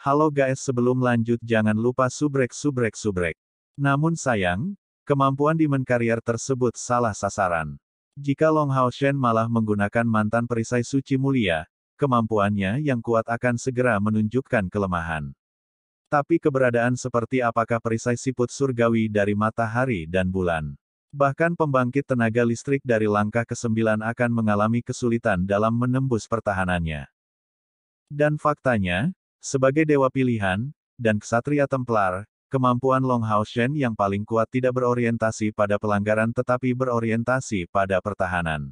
Halo guys, sebelum lanjut jangan lupa subrek. Namun sayang, kemampuan Demon Carrier tersebut salah sasaran. Jika Long Hao Shen malah menggunakan mantan perisai suci mulia, kemampuannya yang kuat akan segera menunjukkan kelemahan. Tapi keberadaan seperti apakah perisai siput surgawi dari matahari dan bulan? Bahkan pembangkit tenaga listrik dari langkah ke-9 akan mengalami kesulitan dalam menembus pertahanannya. Dan faktanya, sebagai dewa pilihan, dan ksatria templar, kemampuan Long Hao Shen yang paling kuat tidak berorientasi pada pelanggaran tetapi berorientasi pada pertahanan.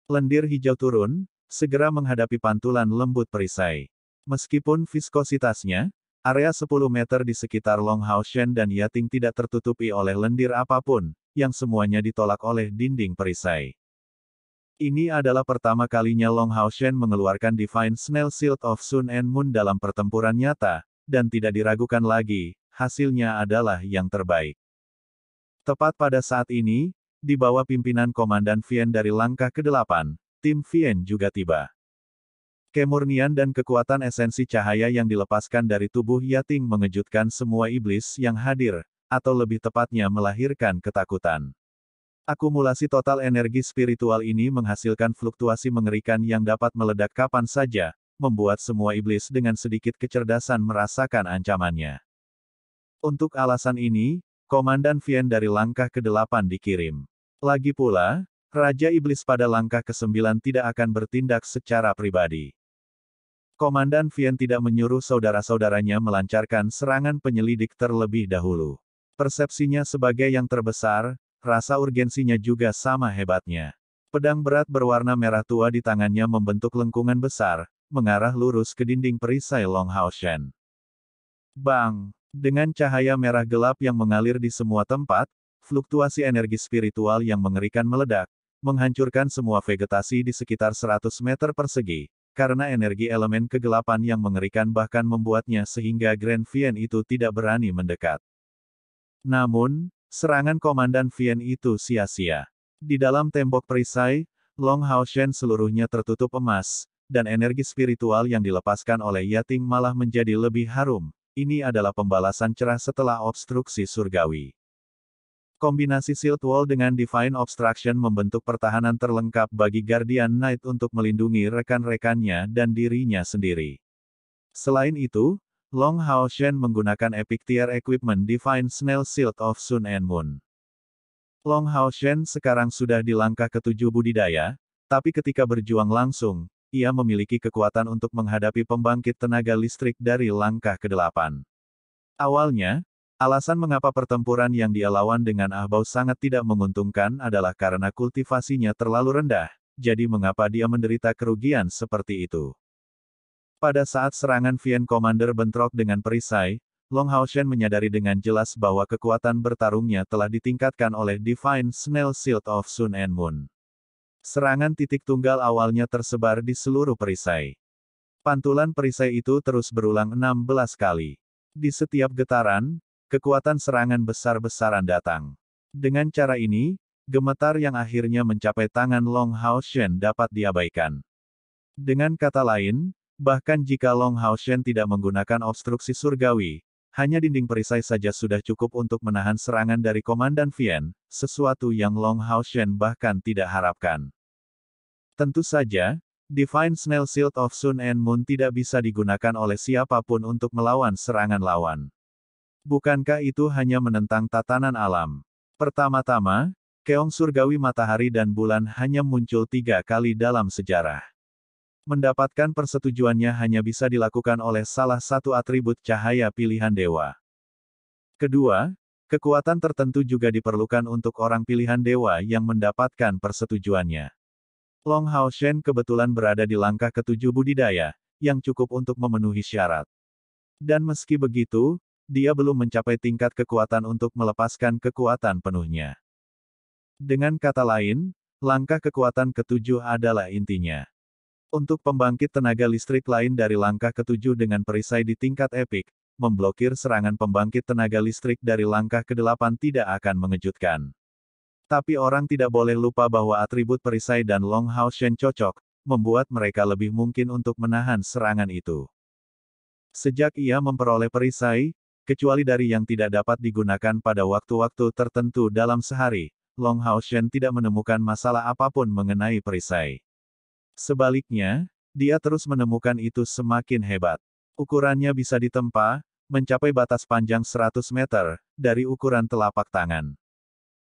Lendir hijau turun, segera menghadapi pantulan lembut perisai. Meskipun viskositasnya, area 10 meter di sekitar Long Hao Shen dan Yating tidak tertutupi oleh lendir apapun, yang semuanya ditolak oleh dinding perisai. Ini adalah pertama kalinya Long Hao Shen mengeluarkan Divine Snail Shield of Sun and Moon dalam pertempuran nyata, dan tidak diragukan lagi, hasilnya adalah yang terbaik. Tepat pada saat ini, di bawah pimpinan Komandan Vien dari langkah ke-8, tim Vien juga tiba. Kemurnian dan kekuatan esensi cahaya yang dilepaskan dari tubuh Yating mengejutkan semua iblis yang hadir, atau lebih tepatnya melahirkan ketakutan. Akumulasi total energi spiritual ini menghasilkan fluktuasi mengerikan yang dapat meledak kapan saja, membuat semua iblis dengan sedikit kecerdasan merasakan ancamannya. Untuk alasan ini, Komandan Vien dari langkah ke-8 dikirim. Lagi pula, Raja Iblis pada langkah ke-9 tidak akan bertindak secara pribadi. Komandan Vien tidak menyuruh saudara-saudaranya melancarkan serangan penyelidik terlebih dahulu. Persepsinya sebagai yang terbesar, rasa urgensinya juga sama hebatnya. Pedang berat berwarna merah tua di tangannya membentuk lengkungan besar, mengarah lurus ke dinding perisai Long Hao Shen. Bang! Dengan cahaya merah gelap yang mengalir di semua tempat, fluktuasi energi spiritual yang mengerikan meledak, menghancurkan semua vegetasi di sekitar 100 meter persegi, karena energi elemen kegelapan yang mengerikan bahkan membuatnya sehingga Grand Vien itu tidak berani mendekat. Namun, serangan Komandan Vien itu sia-sia. Di dalam tembok perisai, Long Hao Shen seluruhnya tertutup emas, dan energi spiritual yang dilepaskan oleh Yating malah menjadi lebih harum. Ini adalah pembalasan cerah setelah obstruksi surgawi. Kombinasi Shield Wall dengan Divine Obstruction membentuk pertahanan terlengkap bagi Guardian Knight untuk melindungi rekan-rekannya dan dirinya sendiri. Selain itu, Long Hao Shen menggunakan Epic Tier Equipment Divine Snail Shield of Sun and Moon. Long Hao Shen sekarang sudah di langkah ke-7 budidaya, tapi ketika berjuang langsung, ia memiliki kekuatan untuk menghadapi pembangkit tenaga listrik dari langkah ke-8. Awalnya, alasan mengapa pertempuran yang dia lawan dengan Ahbao sangat tidak menguntungkan adalah karena kultivasinya terlalu rendah, jadi mengapa dia menderita kerugian seperti itu. Pada saat serangan Vien Commander bentrok dengan perisai, Long Hao Shen menyadari dengan jelas bahwa kekuatan bertarungnya telah ditingkatkan oleh Divine Snail Shield of Sun and Moon. Serangan titik tunggal awalnya tersebar di seluruh perisai. Pantulan perisai itu terus berulang 16 kali. Di setiap getaran, kekuatan serangan besar-besaran datang. Dengan cara ini, gemetar yang akhirnya mencapai tangan Long Hao Shen dapat diabaikan. Dengan kata lain, bahkan jika Long Hao Shen tidak menggunakan obstruksi surgawi, hanya dinding perisai saja sudah cukup untuk menahan serangan dari Komandan Vien, sesuatu yang Long Hao Shen bahkan tidak harapkan. Tentu saja, Divine Snail Shield of Sun and Moon tidak bisa digunakan oleh siapapun untuk melawan serangan lawan. Bukankah itu hanya menentang tatanan alam? Pertama-tama, keong surgawi matahari dan bulan hanya muncul 3 kali dalam sejarah. Mendapatkan persetujuannya hanya bisa dilakukan oleh salah satu atribut cahaya pilihan dewa. Kedua, kekuatan tertentu juga diperlukan untuk orang pilihan dewa yang mendapatkan persetujuannya. Long Hao Shen kebetulan berada di langkah ke-7 budidaya, yang cukup untuk memenuhi syarat. Dan meski begitu, dia belum mencapai tingkat kekuatan untuk melepaskan kekuatan penuhnya. Dengan kata lain, langkah kekuatan ke-7 adalah intinya. Untuk pembangkit tenaga listrik lain dari langkah ke-7 dengan perisai di tingkat epik, memblokir serangan pembangkit tenaga listrik dari langkah ke-8 tidak akan mengejutkan. Tapi orang tidak boleh lupa bahwa atribut perisai dan Long Hao Shen cocok, membuat mereka lebih mungkin untuk menahan serangan itu. Sejak ia memperoleh perisai, kecuali dari yang tidak dapat digunakan pada waktu-waktu tertentu dalam sehari, Long Hao Shen tidak menemukan masalah apapun mengenai perisai. Sebaliknya, dia terus menemukan itu semakin hebat. Ukurannya bisa ditempa, mencapai batas panjang 100 meter, dari ukuran telapak tangan.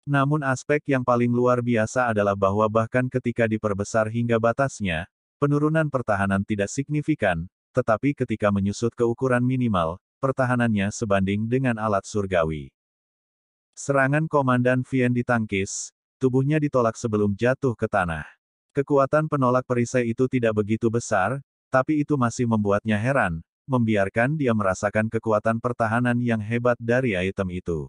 Namun aspek yang paling luar biasa adalah bahwa bahkan ketika diperbesar hingga batasnya, penurunan pertahanan tidak signifikan, tetapi ketika menyusut ke ukuran minimal, pertahanannya sebanding dengan alat surgawi. Serangan Komandan Vien ditangkis, tubuhnya ditolak sebelum jatuh ke tanah. Kekuatan penolak perisai itu tidak begitu besar, tapi itu masih membuatnya heran, membiarkan dia merasakan kekuatan pertahanan yang hebat dari item itu.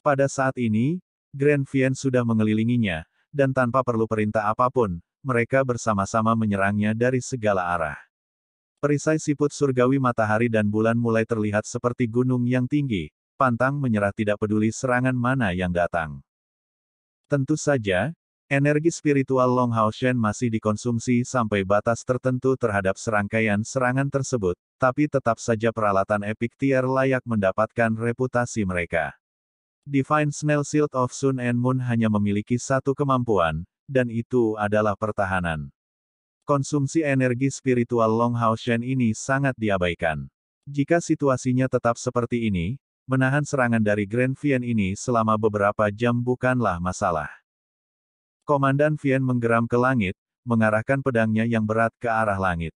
Pada saat ini, Grand Vien sudah mengelilinginya, dan tanpa perlu perintah apapun, mereka bersama-sama menyerangnya dari segala arah. Perisai siput surgawi matahari dan bulan mulai terlihat seperti gunung yang tinggi, pantang menyerah tidak peduli serangan mana yang datang. Tentu saja, energi spiritual Long Hao Shen masih dikonsumsi sampai batas tertentu terhadap serangkaian serangan tersebut, tapi tetap saja peralatan epic tier layak mendapatkan reputasi mereka. Divine Snail Shield of Sun and Moon hanya memiliki satu kemampuan, dan itu adalah pertahanan. Konsumsi energi spiritual Long Hao Shen ini sangat diabaikan. Jika situasinya tetap seperti ini, menahan serangan dari Grand Vien ini selama beberapa jam bukanlah masalah. Komandan Vien menggeram ke langit, mengarahkan pedangnya yang berat ke arah langit.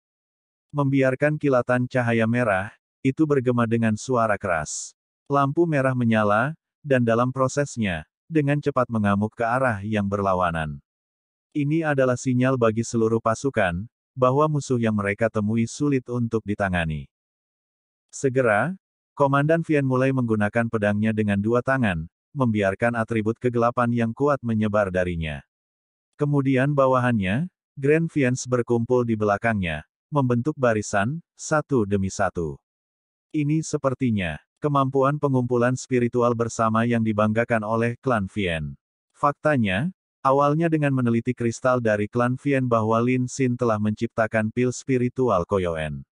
Membiarkan kilatan cahaya merah, itu bergema dengan suara keras. Lampu merah menyala, dan dalam prosesnya, dengan cepat mengamuk ke arah yang berlawanan. Ini adalah sinyal bagi seluruh pasukan, bahwa musuh yang mereka temui sulit untuk ditangani. Segera, Komandan Vien mulai menggunakan pedangnya dengan dua tangan, membiarkan atribut kegelapan yang kuat menyebar darinya. Kemudian bawahannya, Grand Viens berkumpul di belakangnya, membentuk barisan, satu demi satu. Ini sepertinya, kemampuan pengumpulan spiritual bersama yang dibanggakan oleh klan Vien. Faktanya, awalnya dengan meneliti kristal dari klan Vien bahwa Lin Xin telah menciptakan pil spiritual Koyoen.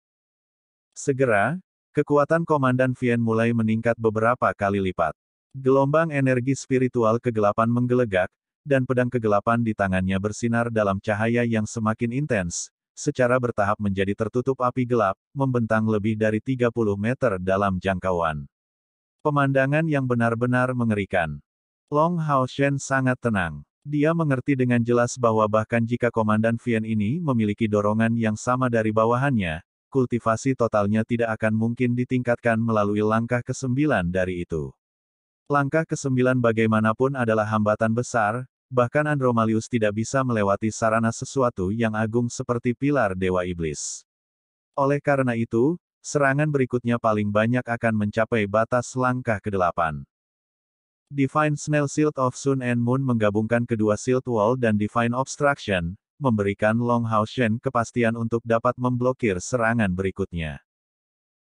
Segera, kekuatan Komandan Vien mulai meningkat beberapa kali lipat. Gelombang energi spiritual kegelapan menggelegak, dan pedang kegelapan di tangannya bersinar dalam cahaya yang semakin intens, secara bertahap menjadi tertutup api gelap, membentang lebih dari 30 meter dalam jangkauan. Pemandangan yang benar-benar mengerikan. Long Hao Shen sangat tenang. Dia mengerti dengan jelas bahwa bahkan jika Komandan Vien ini memiliki dorongan yang sama dari bawahannya, kultivasi totalnya tidak akan mungkin ditingkatkan melalui langkah ke-9 dari itu. Langkah ke-9 bagaimanapun adalah hambatan besar, bahkan Andromalius tidak bisa melewati sarana sesuatu yang agung seperti pilar Dewa Iblis. Oleh karena itu, serangan berikutnya paling banyak akan mencapai batas langkah ke-8. Divine Snail Shield of Sun and Moon menggabungkan kedua Shield Wall dan Divine Obstruction, memberikan Long Hao Shen kepastian untuk dapat memblokir serangan berikutnya.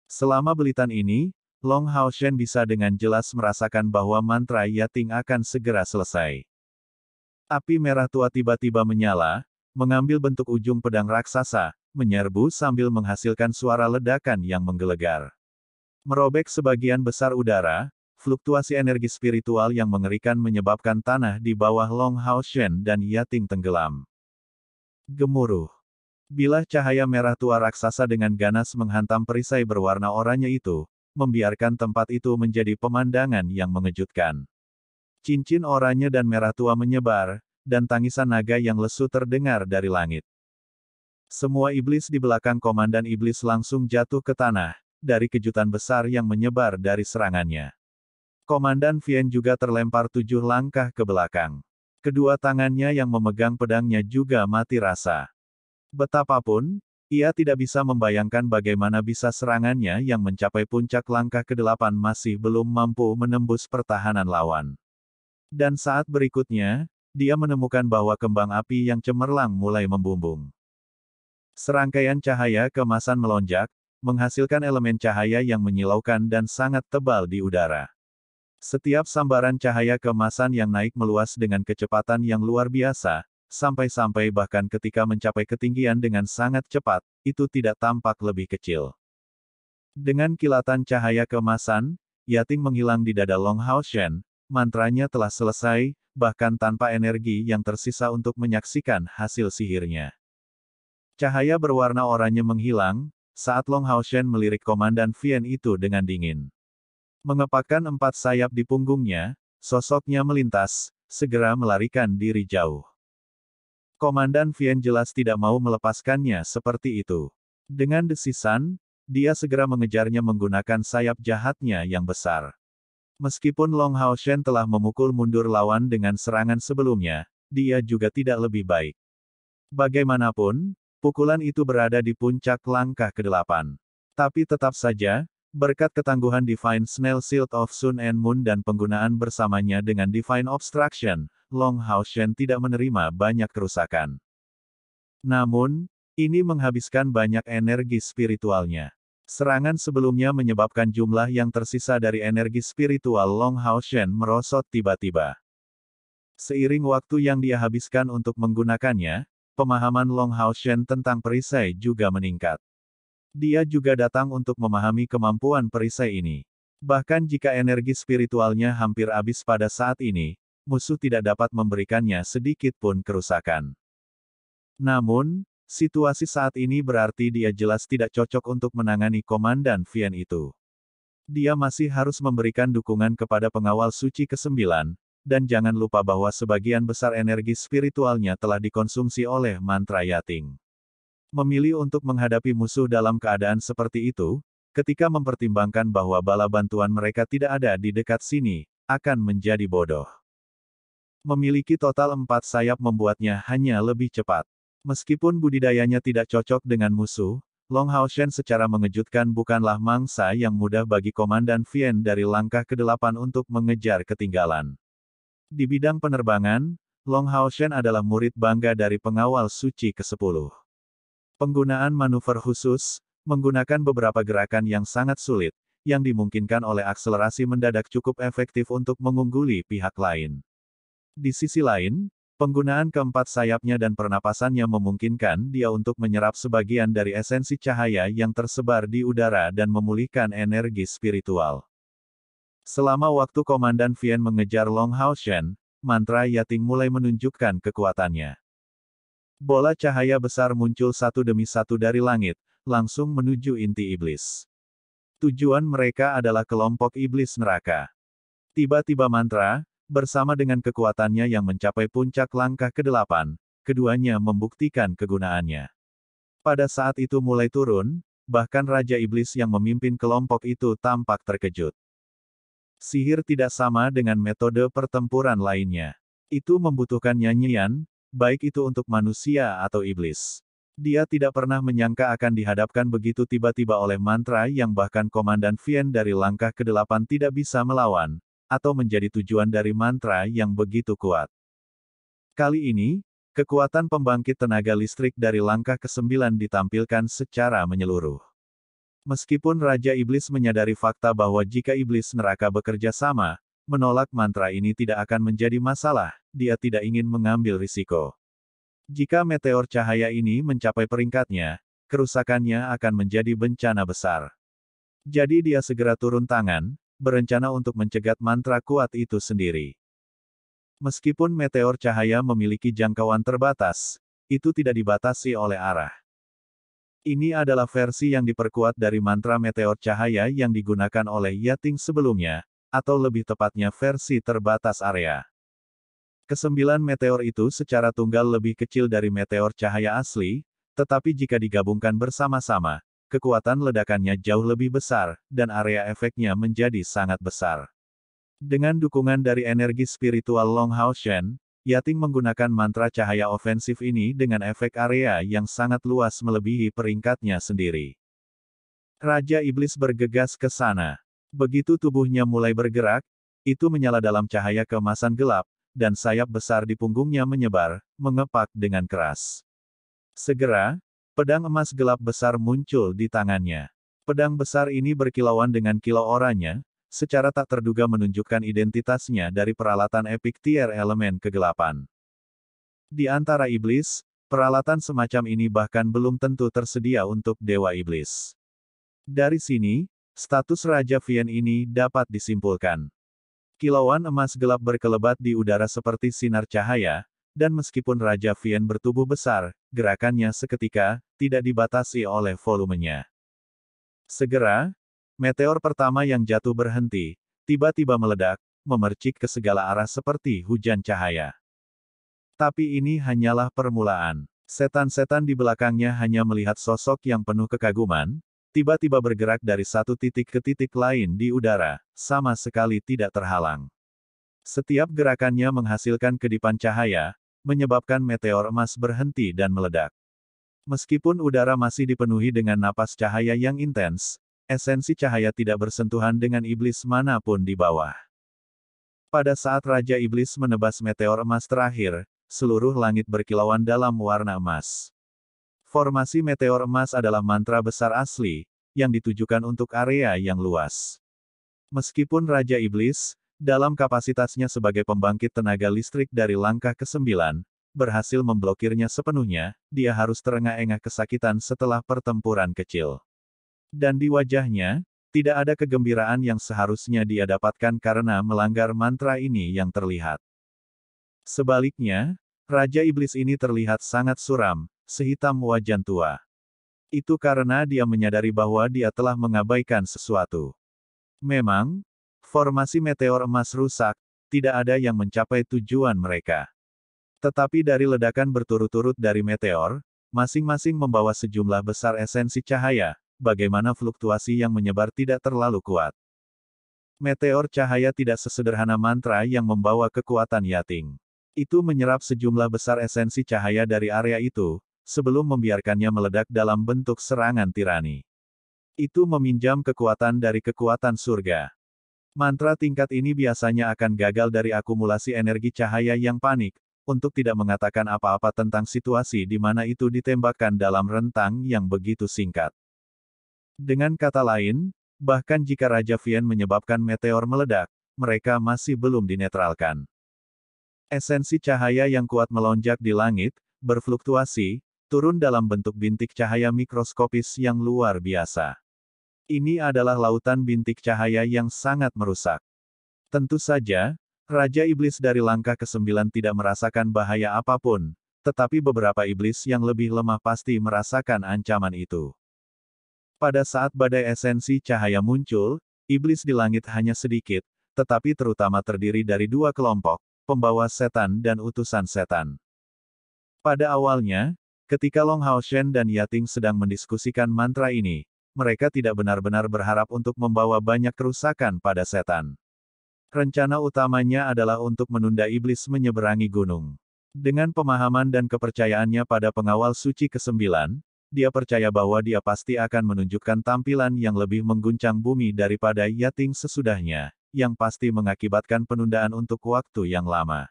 Selama belitan ini, Long Hao Shen bisa dengan jelas merasakan bahwa mantra Yating akan segera selesai. Api merah tua tiba-tiba menyala, mengambil bentuk ujung pedang raksasa, menyerbu sambil menghasilkan suara ledakan yang menggelegar. Merobek sebagian besar udara, fluktuasi energi spiritual yang mengerikan menyebabkan tanah di bawah Long Hao Shen dan Yating tenggelam. Gemuruh. Bilah cahaya merah tua raksasa dengan ganas menghantam perisai berwarna oranye itu, membiarkan tempat itu menjadi pemandangan yang mengejutkan. Cincin oranye dan merah tua menyebar, dan tangisan naga yang lesu terdengar dari langit. Semua iblis di belakang Komandan Iblis langsung jatuh ke tanah, dari kejutan besar yang menyebar dari serangannya. Komandan Vien juga terlempar 7 langkah ke belakang. Kedua tangannya yang memegang pedangnya juga mati rasa. Betapapun, ia tidak bisa membayangkan bagaimana bisa serangannya yang mencapai puncak langkah ke-8 masih belum mampu menembus pertahanan lawan. Dan saat berikutnya, dia menemukan bahwa kembang api yang cemerlang mulai membumbung. Serangkaian cahaya keemasan melonjak, menghasilkan elemen cahaya yang menyilaukan dan sangat tebal di udara. Setiap sambaran cahaya keemasan yang naik meluas dengan kecepatan yang luar biasa, sampai-sampai bahkan ketika mencapai ketinggian dengan sangat cepat, itu tidak tampak lebih kecil. Dengan kilatan cahaya keemasan, Yating menghilang di dada Long Hao Shen, mantranya telah selesai, bahkan tanpa energi yang tersisa untuk menyaksikan hasil sihirnya. Cahaya berwarna oranye menghilang, saat Long Hao Shen melirik Komandan Vian itu dengan dingin. Mengepakkan 4 sayap di punggungnya, sosoknya melintas, segera melarikan diri jauh. Komandan Vian jelas tidak mau melepaskannya seperti itu. Dengan desisan, dia segera mengejarnya menggunakan sayap jahatnya yang besar. Meskipun Long Hao Shen telah memukul mundur lawan dengan serangan sebelumnya, dia juga tidak lebih baik. Bagaimanapun, pukulan itu berada di puncak langkah ke-8. Tapi tetap saja, berkat ketangguhan Divine Snail Shield of Sun and Moon dan penggunaan bersamanya dengan Divine Obstruction, Long Hao Shen tidak menerima banyak kerusakan. Namun, ini menghabiskan banyak energi spiritualnya. Serangan sebelumnya menyebabkan jumlah yang tersisa dari energi spiritual Long Hao Shen merosot tiba-tiba. Seiring waktu yang dia habiskan untuk menggunakannya, pemahaman Long Hao Shen tentang perisai juga meningkat. Dia juga datang untuk memahami kemampuan perisai ini. Bahkan jika energi spiritualnya hampir habis pada saat ini, musuh tidak dapat memberikannya sedikit pun kerusakan. Namun, situasi saat ini berarti dia jelas tidak cocok untuk menangani Komandan Vian itu. Dia masih harus memberikan dukungan kepada pengawal suci ke-9, dan jangan lupa bahwa sebagian besar energi spiritualnya telah dikonsumsi oleh mantra Yating. Memilih untuk menghadapi musuh dalam keadaan seperti itu, ketika mempertimbangkan bahwa bala bantuan mereka tidak ada di dekat sini, akan menjadi bodoh. Memiliki total 4 sayap membuatnya hanya lebih cepat. Meskipun budidayanya tidak cocok dengan musuh, Long Hao Shen secara mengejutkan bukanlah mangsa yang mudah bagi Komandan Vian dari langkah ke-8 untuk mengejar ketinggalan. Di bidang penerbangan, Long Hao Shen adalah murid bangga dari pengawal suci ke-10. Penggunaan manuver khusus, menggunakan beberapa gerakan yang sangat sulit, yang dimungkinkan oleh akselerasi mendadak cukup efektif untuk mengungguli pihak lain. Di sisi lain, penggunaan keempat sayapnya dan pernapasannya memungkinkan dia untuk menyerap sebagian dari esensi cahaya yang tersebar di udara dan memulihkan energi spiritual. Selama waktu Komandan Vian mengejar Long Hao Shen, mantra Yating mulai menunjukkan kekuatannya. Bola cahaya besar muncul satu demi satu dari langit, langsung menuju inti iblis. Tujuan mereka adalah kelompok iblis neraka. Tiba-tiba mantra, bersama dengan kekuatannya yang mencapai puncak langkah ke-8, keduanya membuktikan kegunaannya. Pada saat itu mulai turun, bahkan Raja Iblis yang memimpin kelompok itu tampak terkejut. Sihir tidak sama dengan metode pertempuran lainnya. Itu membutuhkan nyanyian, baik itu untuk manusia atau iblis. Dia tidak pernah menyangka akan dihadapkan begitu tiba-tiba oleh mantra yang bahkan Komandan Vian dari langkah ke-8 tidak bisa melawan, atau menjadi tujuan dari mantra yang begitu kuat. Kali ini, kekuatan pembangkit tenaga listrik dari langkah ke-9 ditampilkan secara menyeluruh. Meskipun Raja Iblis menyadari fakta bahwa jika iblis neraka bekerja sama, menolak mantra ini tidak akan menjadi masalah, dia tidak ingin mengambil risiko. Jika meteor cahaya ini mencapai peringkatnya, kerusakannya akan menjadi bencana besar. Jadi dia segera turun tangan, berencana untuk mencegat mantra kuat itu sendiri. Meskipun meteor cahaya memiliki jangkauan terbatas, itu tidak dibatasi oleh arah. Ini adalah versi yang diperkuat dari mantra meteor cahaya yang digunakan oleh Yating sebelumnya, atau lebih tepatnya versi terbatas area. Kesembilan meteor itu secara tunggal lebih kecil dari meteor cahaya asli, tetapi jika digabungkan bersama-sama, kekuatan ledakannya jauh lebih besar, dan area efeknya menjadi sangat besar. Dengan dukungan dari energi spiritual Long Hao Shen, Yating menggunakan mantra cahaya ofensif ini dengan efek area yang sangat luas melebihi peringkatnya sendiri. Raja Iblis bergegas ke sana. Begitu tubuhnya mulai bergerak, itu menyala dalam cahaya keemasan gelap, dan sayap besar di punggungnya menyebar, mengepak dengan keras. Segera, pedang emas gelap besar muncul di tangannya. Pedang besar ini berkilauan dengan kilau oranye, secara tak terduga menunjukkan identitasnya dari peralatan epic tier elemen kegelapan. Di antara iblis, peralatan semacam ini bahkan belum tentu tersedia untuk Dewa Iblis. Dari sini, status Raja Vien ini dapat disimpulkan. Kilauan emas gelap berkelebat di udara seperti sinar cahaya, dan meskipun Raja Vien bertubuh besar, gerakannya seketika tidak dibatasi oleh volumenya. Segera, meteor pertama yang jatuh berhenti, tiba-tiba meledak, memercik ke segala arah seperti hujan cahaya. Tapi ini hanyalah permulaan. Setan-setan di belakangnya hanya melihat sosok yang penuh kekaguman, tiba-tiba bergerak dari satu titik ke titik lain di udara, sama sekali tidak terhalang. Setiap gerakannya menghasilkan kedipan cahaya, menyebabkan meteor emas berhenti dan meledak. Meskipun udara masih dipenuhi dengan napas cahaya yang intens, esensi cahaya tidak bersentuhan dengan iblis manapun di bawah. Pada saat Raja Iblis menebas meteor emas terakhir, seluruh langit berkilauan dalam warna emas. Formasi meteor emas adalah mantra besar asli, yang ditujukan untuk area yang luas. Meskipun Raja Iblis, dalam kapasitasnya sebagai pembangkit tenaga listrik dari langkah ke-9, berhasil memblokirnya sepenuhnya, dia harus terengah-engah kesakitan setelah pertempuran kecil. Dan di wajahnya, tidak ada kegembiraan yang seharusnya dia dapatkan karena melanggar mantra ini yang terlihat. Sebaliknya, Raja Iblis ini terlihat sangat suram, sehitam wajan tua. Itu karena dia menyadari bahwa dia telah mengabaikan sesuatu. Memang, formasi meteor emas rusak, tidak ada yang mencapai tujuan mereka. Tetapi dari ledakan berturut-turut dari meteor, masing-masing membawa sejumlah besar esensi cahaya, bagaimana fluktuasi yang menyebar tidak terlalu kuat. Meteor cahaya tidak sesederhana mantra yang membawa kekuatan Yating. Itu menyerap sejumlah besar esensi cahaya dari area itu, sebelum membiarkannya meledak dalam bentuk serangan tirani. Itu meminjam kekuatan dari kekuatan surga. Mantra tingkat ini biasanya akan gagal dari akumulasi energi cahaya yang panik, untuk tidak mengatakan apa-apa tentang situasi di mana itu ditembakkan dalam rentang yang begitu singkat. Dengan kata lain, bahkan jika Raja Vien menyebabkan meteor meledak, mereka masih belum dinetralkan. Esensi cahaya yang kuat melonjak di langit, berfluktuasi, turun dalam bentuk bintik cahaya mikroskopis yang luar biasa. Ini adalah lautan bintik cahaya yang sangat merusak. Tentu saja, Raja Iblis dari langkah ke-9 tidak merasakan bahaya apapun, tetapi beberapa iblis yang lebih lemah pasti merasakan ancaman itu. Pada saat badai esensi cahaya muncul, iblis di langit hanya sedikit, tetapi terutama terdiri dari dua kelompok, pembawa setan dan utusan setan. Pada awalnya, ketika Long Hao Shen dan Yating sedang mendiskusikan mantra ini, mereka tidak benar-benar berharap untuk membawa banyak kerusakan pada setan. Rencana utamanya adalah untuk menunda iblis menyeberangi gunung. Dengan pemahaman dan kepercayaannya pada pengawal suci ke-9, dia percaya bahwa dia pasti akan menunjukkan tampilan yang lebih mengguncang bumi daripada Yating sesudahnya, yang pasti mengakibatkan penundaan untuk waktu yang lama.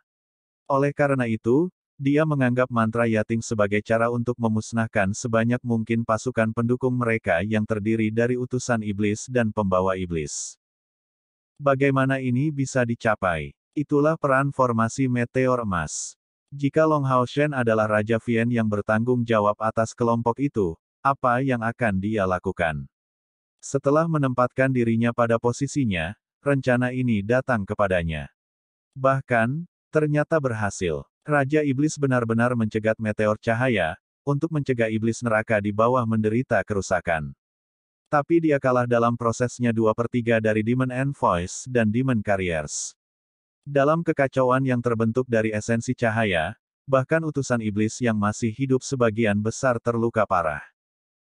Oleh karena itu, dia menganggap mantra Yating sebagai cara untuk memusnahkan sebanyak mungkin pasukan pendukung mereka yang terdiri dari utusan iblis dan pembawa iblis. Bagaimana ini bisa dicapai? Itulah peran formasi meteor emas. Jika Long Hao Shen adalah Raja Vien yang bertanggung jawab atas kelompok itu, apa yang akan dia lakukan? Setelah menempatkan dirinya pada posisinya, rencana ini datang kepadanya. Bahkan, ternyata berhasil. Raja Iblis benar-benar mencegat meteor cahaya, untuk mencegah iblis neraka di bawah menderita kerusakan. Tapi dia kalah dalam prosesnya 2/3 dari Demon Envoys dan Demon Carriers. Dalam kekacauan yang terbentuk dari esensi cahaya, bahkan utusan iblis yang masih hidup sebagian besar terluka parah.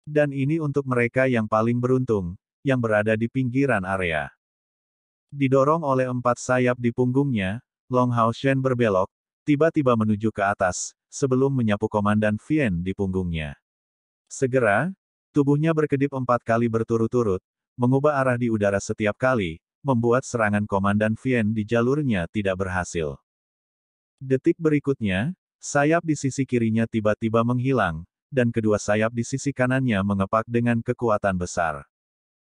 Dan ini untuk mereka yang paling beruntung, yang berada di pinggiran area. Didorong oleh 4 sayap di punggungnya, Long Hao Shen berbelok, tiba-tiba menuju ke atas, sebelum menyapu Komandan Vien di punggungnya. Segera, tubuhnya berkedip 4 kali berturut-turut, mengubah arah di udara setiap kali, membuat serangan Komandan Vien di jalurnya tidak berhasil. Detik berikutnya, sayap di sisi kirinya tiba-tiba menghilang, dan kedua sayap di sisi kanannya mengepak dengan kekuatan besar.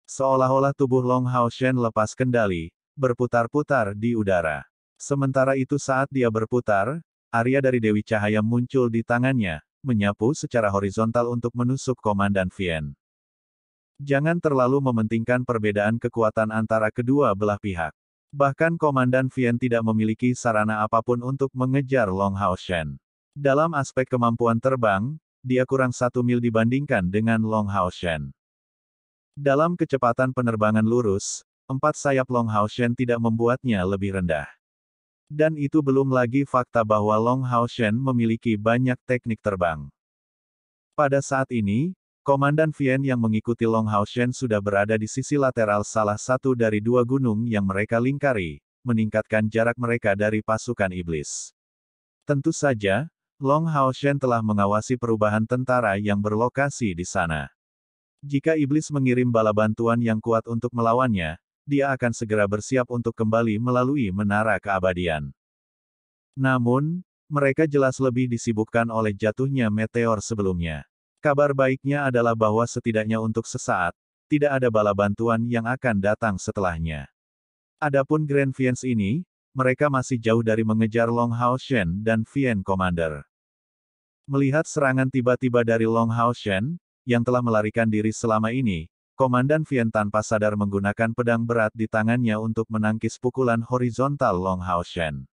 Seolah-olah tubuh Long Hao Shen lepas kendali, berputar-putar di udara. Sementara itu saat dia berputar, Arya dari Dewi Cahaya muncul di tangannya, menyapu secara horizontal untuk menusuk Komandan Vien. Jangan terlalu mementingkan perbedaan kekuatan antara kedua belah pihak. Bahkan Komandan Vian tidak memiliki sarana apapun untuk mengejar Long Hao Shen. Dalam aspek kemampuan terbang, dia kurang 1 mil dibandingkan dengan Long Hao Shen. Dalam kecepatan penerbangan lurus, 4 sayap Long Hao Shen tidak membuatnya lebih rendah. Dan itu belum lagi fakta bahwa Long Hao Shen memiliki banyak teknik terbang. Pada saat ini, Komandan Vian yang mengikuti Long Hao Shen sudah berada di sisi lateral salah satu dari 2 gunung yang mereka lingkari, meningkatkan jarak mereka dari pasukan iblis. Tentu saja, Long Hao Shen telah mengawasi perubahan tentara yang berlokasi di sana. Jika iblis mengirim bala bantuan yang kuat untuk melawannya, dia akan segera bersiap untuk kembali melalui menara keabadian. Namun, mereka jelas lebih disibukkan oleh jatuhnya meteor sebelumnya. Kabar baiknya adalah bahwa setidaknya untuk sesaat, tidak ada bala bantuan yang akan datang setelahnya. Adapun Grand Vians ini, mereka masih jauh dari mengejar Long Hao Shen dan Vian Commander. Melihat serangan tiba-tiba dari Long Hao Shen, yang telah melarikan diri selama ini, Komandan Vian tanpa sadar menggunakan pedang berat di tangannya untuk menangkis pukulan horizontal Long Hao Shen.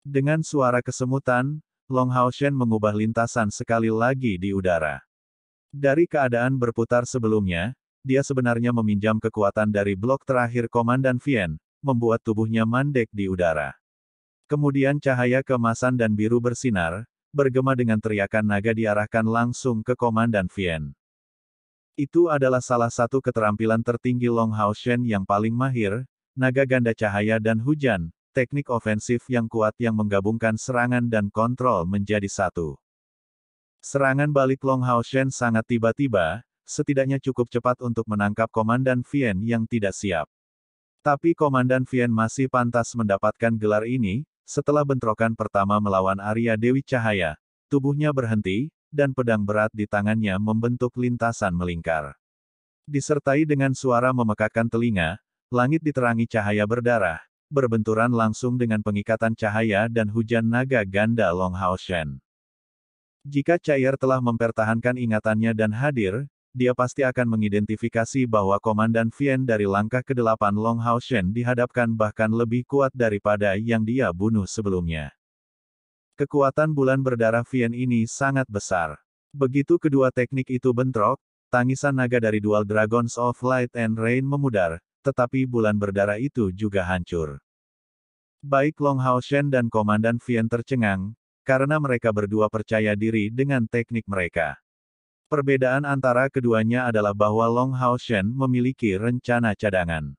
Dengan suara kesemutan, Long Hao Shen mengubah lintasan sekali lagi di udara. Dari keadaan berputar sebelumnya, dia sebenarnya meminjam kekuatan dari blok terakhir Komandan Vian, membuat tubuhnya mandek di udara. Kemudian cahaya keemasan dan biru bersinar, bergema dengan teriakan naga diarahkan langsung ke Komandan Vian. Itu adalah salah satu keterampilan tertinggi Long Hao Shen yang paling mahir, naga ganda cahaya dan hujan, teknik ofensif yang kuat yang menggabungkan serangan dan kontrol menjadi satu. Serangan balik Long Hao Shen sangat tiba-tiba, setidaknya cukup cepat untuk menangkap Komandan Vian yang tidak siap. Tapi Komandan Vian masih pantas mendapatkan gelar ini, setelah bentrokan pertama melawan Arya Dewi Cahaya, tubuhnya berhenti, dan pedang berat di tangannya membentuk lintasan melingkar. Disertai dengan suara memekakkan telinga, langit diterangi cahaya berdarah, berbenturan langsung dengan pengikatan cahaya dan hujan naga ganda Long Hao Shen. Jika Cair telah mempertahankan ingatannya dan hadir, dia pasti akan mengidentifikasi bahwa Komandan Vian dari langkah ke-8 Long Hao Shen dihadapkan bahkan lebih kuat daripada yang dia bunuh sebelumnya. Kekuatan bulan berdarah Vian ini sangat besar. Begitu kedua teknik itu bentrok, tangisan naga dari Dual Dragons of Light and Rain memudar, tetapi bulan berdarah itu juga hancur. Baik Long Hao Shen dan Komandan Vian tercengang, karena mereka berdua percaya diri dengan teknik mereka. Perbedaan antara keduanya adalah bahwa Long Hao Shen memiliki rencana cadangan.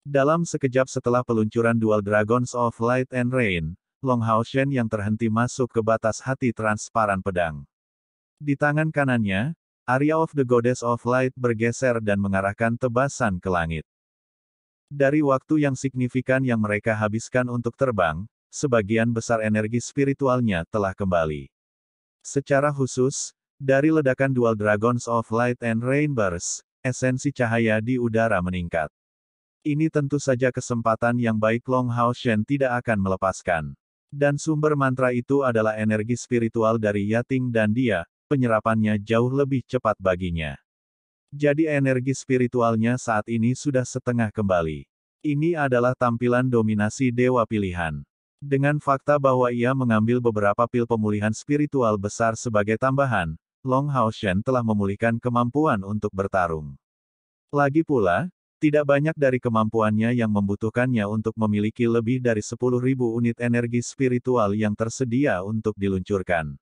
Dalam sekejap setelah peluncuran Dual Dragons of Light and Rain, Long Hao Shen yang terhenti masuk ke batas hati transparan pedang. Di tangan kanannya, Arya of the Goddess of Light bergeser dan mengarahkan tebasan ke langit. Dari waktu yang signifikan yang mereka habiskan untuk terbang, sebagian besar energi spiritualnya telah kembali. Secara khusus, dari ledakan Dual Dragons of Light and Rain Burst, esensi cahaya di udara meningkat. Ini tentu saja kesempatan yang baik Long Hao Shen tidak akan melepaskan. Dan sumber mantra itu adalah energi spiritual dari Yating dan dia, penyerapannya jauh lebih cepat baginya. Jadi energi spiritualnya saat ini sudah setengah kembali. Ini adalah tampilan dominasi dewa pilihan. Dengan fakta bahwa ia mengambil beberapa pil pemulihan spiritual besar sebagai tambahan, Long Hao Shen telah memulihkan kemampuan untuk bertarung. Lagi pula, tidak banyak dari kemampuannya yang membutuhkannya untuk memiliki lebih dari 10.000 unit energi spiritual yang tersedia untuk diluncurkan.